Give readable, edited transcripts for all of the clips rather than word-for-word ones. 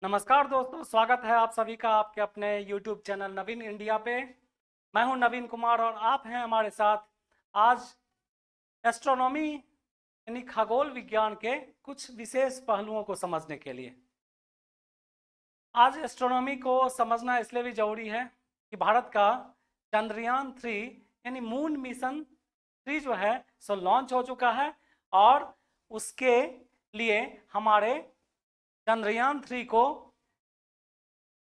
नमस्कार दोस्तों, स्वागत है आप सभी का आपके अपने YouTube चैनल नवीन इंडिया पे। मैं हूं नवीन कुमार और आप हैं हमारे साथ आज एस्ट्रोनॉमी यानी खगोल विज्ञान के कुछ विशेष पहलुओं को समझने के लिए। आज एस्ट्रोनॉमी को समझना इसलिए भी जरूरी है कि भारत का चंद्रयान 3 यानी मून मिशन 3 जो है सो लॉन्च हो चुका है और उसके लिए हमारे चंद्रयान 3 को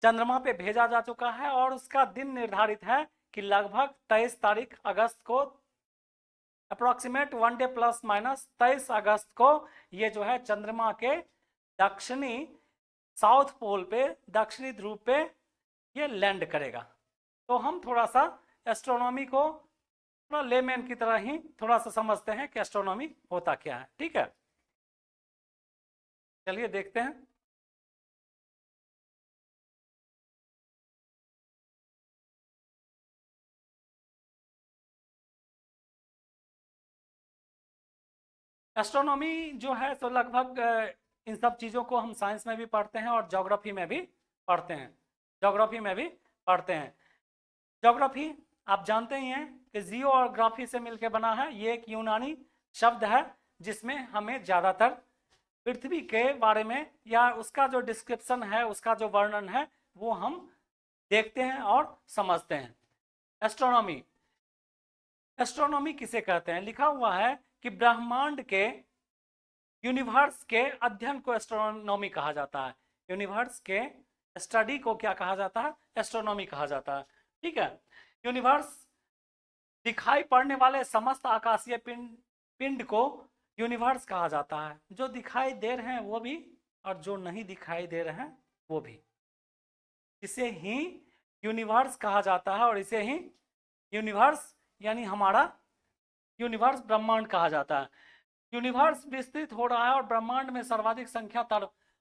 चंद्रमा पे भेजा जा चुका है और उसका दिन निर्धारित है कि लगभग 23 तारीख अगस्त को, अप्रोक्सीमेट 1 डे प्लस माइनस 23 अगस्त को ये जो है चंद्रमा के दक्षिणी साउथ पोल पे, दक्षिणी ध्रुव पे ये लैंड करेगा। तो हम थोड़ा सा एस्ट्रोनॉमी को थोड़ा लेमैन की तरह ही थोड़ा सा समझते हैं कि एस्ट्रोनॉमी होता क्या है। ठीक है, चलिए देखते हैं। एस्ट्रोनॉमी जो है तो लगभग इन सब चीज़ों को हम साइंस में भी पढ़ते हैं और ज्योग्राफी में भी पढ़ते हैं। ज्योग्राफी में भी पढ़ते हैं। ज्योग्राफी आप जानते ही हैं कि जियो और ग्राफी से मिलकर बना है। ये एक यूनानी शब्द है जिसमें हमें ज़्यादातर पृथ्वी के बारे में या उसका जो डिस्क्रिप्शन है, उसका जो वर्णन है, वो हम देखते हैं और समझते हैं। एस्ट्रोनॉमी, एस्ट्रोनॉमी किसे कहते हैं? लिखा हुआ है कि ब्रह्मांड के, यूनिवर्स के अध्ययन को एस्ट्रोनॉमी कहा जाता है। यूनिवर्स के स्टडी को क्या कहा जाता है? एस्ट्रोनॉमी कहा जाता है। ठीक है, यूनिवर्स, दिखाई पड़ने वाले समस्त आकाशीय पिंड पिंड को यूनिवर्स कहा जाता है। जो दिखाई दे रहे हैं वो भी और जो नहीं दिखाई दे रहे हैं वो भी, इसे ही यूनिवर्स कहा जाता है और इसे ही यूनिवर्स यानी हमारा यूनिवर्स ब्रह्मांड कहा जाता है। यूनिवर्स विस्तृत हो रहा है और ब्रह्मांड में सर्वाधिक संख्या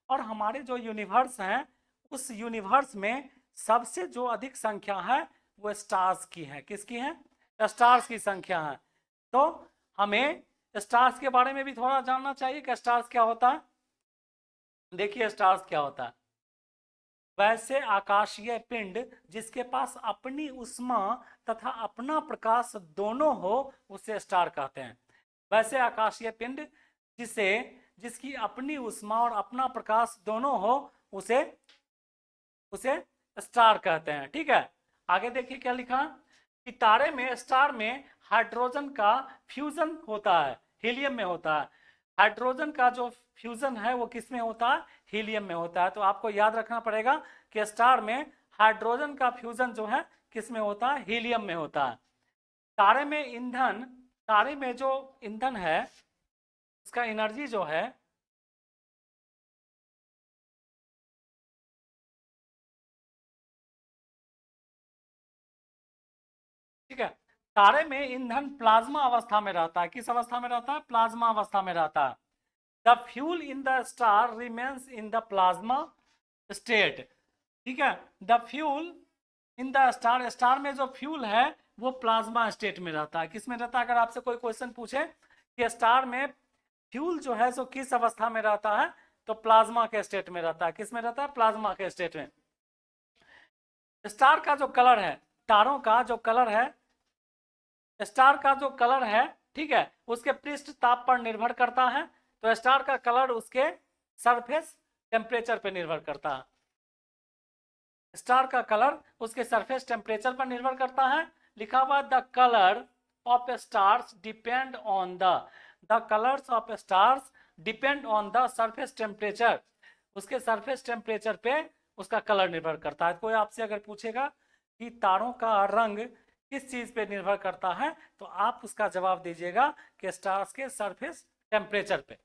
और हमारे जो यूनिवर्स हैं उस यूनिवर्स में सबसे जो अधिक संख्या है वो स्टार्स की है। किसकी है? स्टार्स की संख्या है। तो हमें स्टार्स के बारे में भी थोड़ा जानना चाहिए कि स्टार्स क्या होता है। देखिए स्टार्स क्या होता है। वैसे आकाशीय पिंड जिसके पास अपनी उष्मा तथा अपना प्रकाश दोनों हो उसे स्टार कहते हैं। वैसे आकाशीय पिंड जिसकी अपनी उष्मा और अपना प्रकाश दोनों हो उसे उसे स्टार कहते हैं। ठीक है, आगे देखिए क्या लिखा कि तारे में, स्टार में हाइड्रोजन का फ्यूजन होता है, हीलियम में होता है। हाइड्रोजन का जो फ्यूजन है वो किस में होता है? हीलियम में होता है। तो आपको याद रखना पड़ेगा कि स्टार में हाइड्रोजन का फ्यूजन जो है किस में होता है? हीलियम में होता है। तारे में ईंधन, तारे में जो ईंधन है उसका एनर्जी जो है, ठीक है, तारे में ईंधन प्लाज्मा अवस्था में रहता है। किस अवस्था में रहता है? प्लाज्मा अवस्था में रहता है। The fuel in the star remains in the plasma state. ठीक है, the fuel in the star, star में जो फ्यूल है वो प्लाज्मा स्टेट में रहता है। किस में रहता है? अगर आपसे कोई क्वेश्चन पूछे कि स्टार में फ्यूल जो है सो किस अवस्था में रहता है, तो प्लाज्मा के स्टेट में रहता है। किस में रहता है? प्लाज्मा के स्टेट में। स्टार का जो कलर है, तारों का जो कलर है, स्टार का जो कलर है, ठीक है, उसके पृष्ठ ताप पर निर्भर करता है। तो स्टार का कलर उसके सरफेस टेम्परेचर पर निर्भर करता है। स्टार का कलर उसके सरफेस टेम्परेचर पर निर्भर करता है। लिखा हुआ the colour of stars depend on the colours of stars depend on the surface temperature. उसके सरफेस टेम्परेचर पे उसका कलर निर्भर करता है। कोई आपसे अगर पूछेगा कि तारों का रंग किस चीज पे निर्भर करता है, तो आप उसका जवाब दीजिएगा कि स्टार्स के सरफेस टेम्परेचर पे।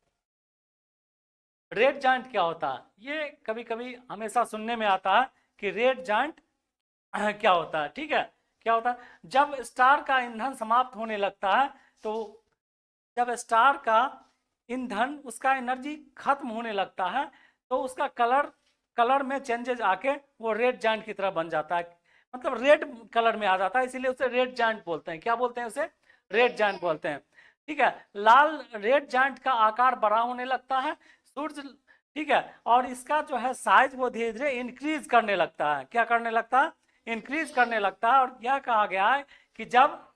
रेड जाइंट क्या होता है? ये कभी कभी हमेशा सुनने में आता है कि रेड जाइंट क्या होता है। ठीक है, क्या होता है? जब स्टार का ईंधन समाप्त होने लगता है, तो जब स्टार का ईंधन, उसका एनर्जी खत्म होने लगता है, तो उसका कलर में चेंजेस आके वो रेड जाइंट की तरह बन जाता है। मतलब रेड कलर में आ जाता है, इसीलिए उसे रेड जाइंट बोलते हैं। क्या बोलते हैं उसे? रेड जाइंट बोलते हैं। ठीक है, लाल रेड जाइंट का आकार बड़ा होने लगता है। सूर्य ठीक है, और इसका जो है साइज वो धीरे धीरे इंक्रीज करने लगता है। क्या करने लगता है? इंक्रीज करने लगता है। और क्या कहा गया है कि जब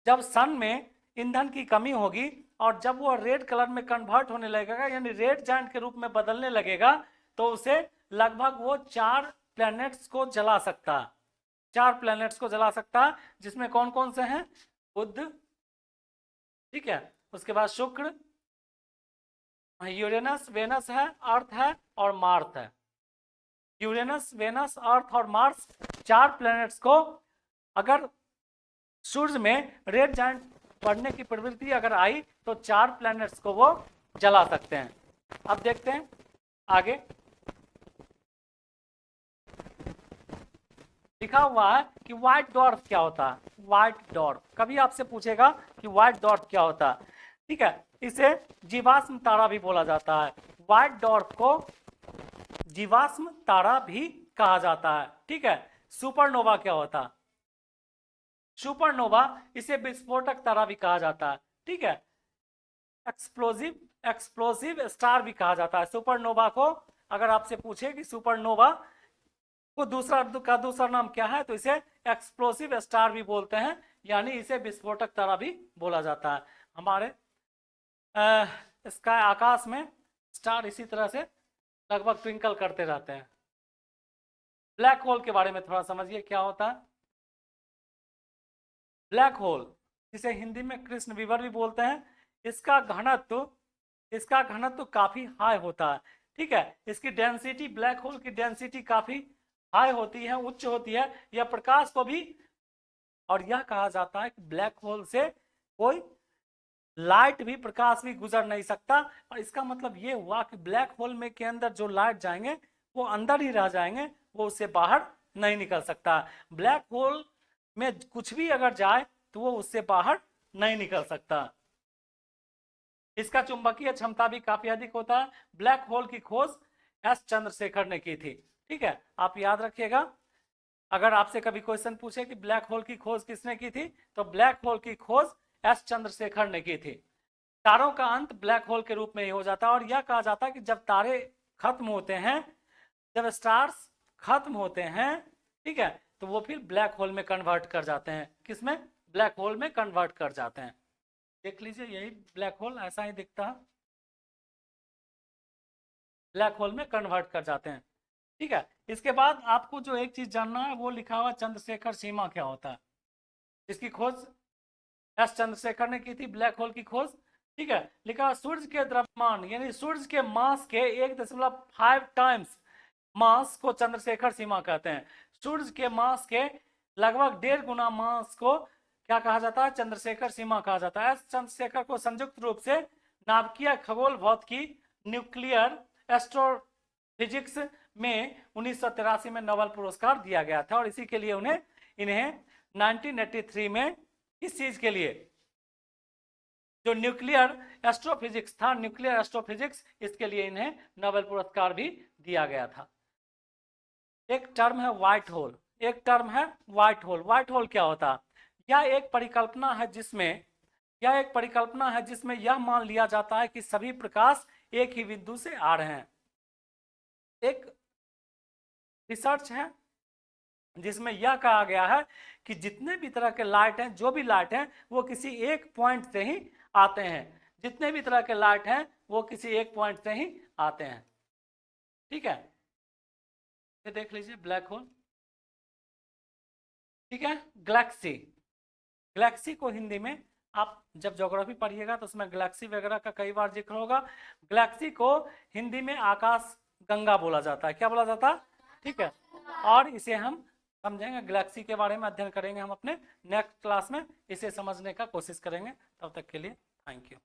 जब सन में ईंधन की कमी होगी और जब वो रेड कलर में कन्वर्ट होने लगेगा, यानी रेड जायंट के रूप में बदलने लगेगा, तो उसे लगभग वो 4 प्लैनेट्स को जला सकता है। 4 प्लैनेट्स को जला सकता है, जिसमें कौन कौन से हैं? बुध, ठीक है, उसके बाद शुक्र, यूरेनस, वेनस है, अर्थ है और मार्स है। यूरेनस, वेनस, अर्थ और मार्स, 4 प्लैनेट्स को अगर सूर्य में रेड जायंट बढ़ने की प्रवृत्ति अगर आई तो 4 प्लैनेट्स को वो जला सकते हैं। अब देखते हैं आगे। लिखा हुआ है कि व्हाइट डॉर्फ क्या होता है। व्हाइट डॉर्फ कभी आपसे पूछेगा कि व्हाइट डॉर्फ क्या होता है, ठीक है। इसे जीवाश्म तारा भी बोला जाता है। व्हाइट डॉर्फ को जीवाश्म तारा भी कहा जाता है, ठीक है। सुपरनोवा क्या होता है? सुपरनोवा, इसे विस्फोटक तारा भी कहा जाता है, ठीक है। एक्सप्लोसिव स्टार भी कहा जाता है। सुपरनोवा को अगर आपसे पूछे कि सुपरनोवा को दूसरा नाम क्या है, तो इसे एक्सप्लोसिव स्टार भी बोलते हैं, यानी इसे विस्फोटक तारा भी बोला जाता है। हमारे स्काई, आकाश में स्टार इसी तरह से लगभग ट्विंकल करते रहते हैं। ब्लैक होल के बारे में थोड़ा समझिए क्या होता है। ब्लैक होल, जिसे हिंदी में कृष्ण विवर भी बोलते हैं, इसका घनत्व काफी हाई होता है, ठीक है। इसकी डेंसिटी, ब्लैक होल की डेंसिटी काफी हाई होती है, उच्च होती है। यह प्रकाश को भी, और यह कहा जाता है कि ब्लैक होल से कोई लाइट भी, प्रकाश भी गुजर नहीं सकता। और इसका मतलब ये हुआ कि ब्लैक होल में के अंदर जो लाइट जाएंगे वो अंदर ही रह जाएंगे, वो उससे बाहर नहीं निकल सकता। ब्लैक होल में कुछ भी अगर जाए तो वो उससे बाहर नहीं निकल सकता। इसका चुंबकीय क्षमता भी काफी अधिक होता है। ब्लैक होल की खोज एस चंद्रशेखर ने की थी, ठीक है। आप याद रखिएगा, अगर आपसे कभी क्वेश्चन पूछे कि ब्लैक होल की खोज किसने की थी, तो ब्लैक होल की खोज एस चंद्रशेखर ने की थी। तारों का अंत ब्लैक होल के रूप में ही हो जाता है। और यह कहा जाता है कि जब तारे खत्म होते हैं, जब स्टार्स खत्म होते हैं, ठीक है, तो वो फिर ब्लैक होल में कन्वर्ट कर जाते हैं। किसमें? ब्लैक होल में कन्वर्ट कर जाते हैं। देख लीजिए, यही ब्लैक होल ऐसा ही दिखता है, ब्लैक होल में कन्वर्ट कर जाते हैं, ठीक है। इसके बाद आपको जो एक चीज जानना है, वो लिखा हुआ चंद्रशेखर सीमा क्या होता है। इसकी खोज एस चंद्रशेखर ने की थी, ब्लैक होल की खोज, ठीक है। लिखा, सूर्य के द्रव्यमान यानी सूर्य के मास के 1.5 टाइम्स मास को चंद्रशेखर सीमा कहते हैं। सूर्य के मास के लगभग 1.5 गुना मास को क्या कहा जाता है? चंद्रशेखर सीमा कहा जाता है। चंद्रशेखर को संयुक्त रूप से नाभिकीय खगोल भौतिकी, न्यूक्लियर एस्ट्रोफिजिक्स में 1983 में नोबेल पुरस्कार दिया गया था। और इसी के लिए इन्हें 1983 में इस चीज के लिए, जो न्यूक्लियर एस्ट्रोफिजिक्स था, न्यूक्लियर एस्ट्रोफिजिक्स, इसके लिए इन्हें नोबेल पुरस्कार भी दिया गया था। एक टर्म है व्हाइट होल, एक टर्म है व्हाइट होल। व्हाइट होल क्या होता है? यह एक परिकल्पना है जिसमें यह मान लिया जाता है कि सभी प्रकाश एक ही बिंदु से आ रहे हैं। एक रिसर्च है जिसमें यह कहा गया है कि जितने भी तरह के लाइट हैं, जो भी लाइट हैं, वो किसी एक पॉइंट से ही आते हैं। जितने भी तरह के लाइट हैं वो किसी एक पॉइंट से ही आते हैं, ठीक है। ये देख लीजिए ब्लैक होल, ठीक है। गैलेक्सी, गैलेक्सी को हिंदी में आप जब ज्योग्राफी पढ़िएगा तो उसमें गैलेक्सी वगैरह का कई बार जिक्र होगा। गैलेक्सी को हिंदी में आकाश गंगा बोला जाता है। क्या बोला जाता है? ठीक है। और इसे हम समझेंगे, गैलेक्सी के बारे में अध्ययन करेंगे हम अपने नेक्स्ट क्लास में, इसे समझने का कोशिश करेंगे। तब तक के लिए थैंक यू।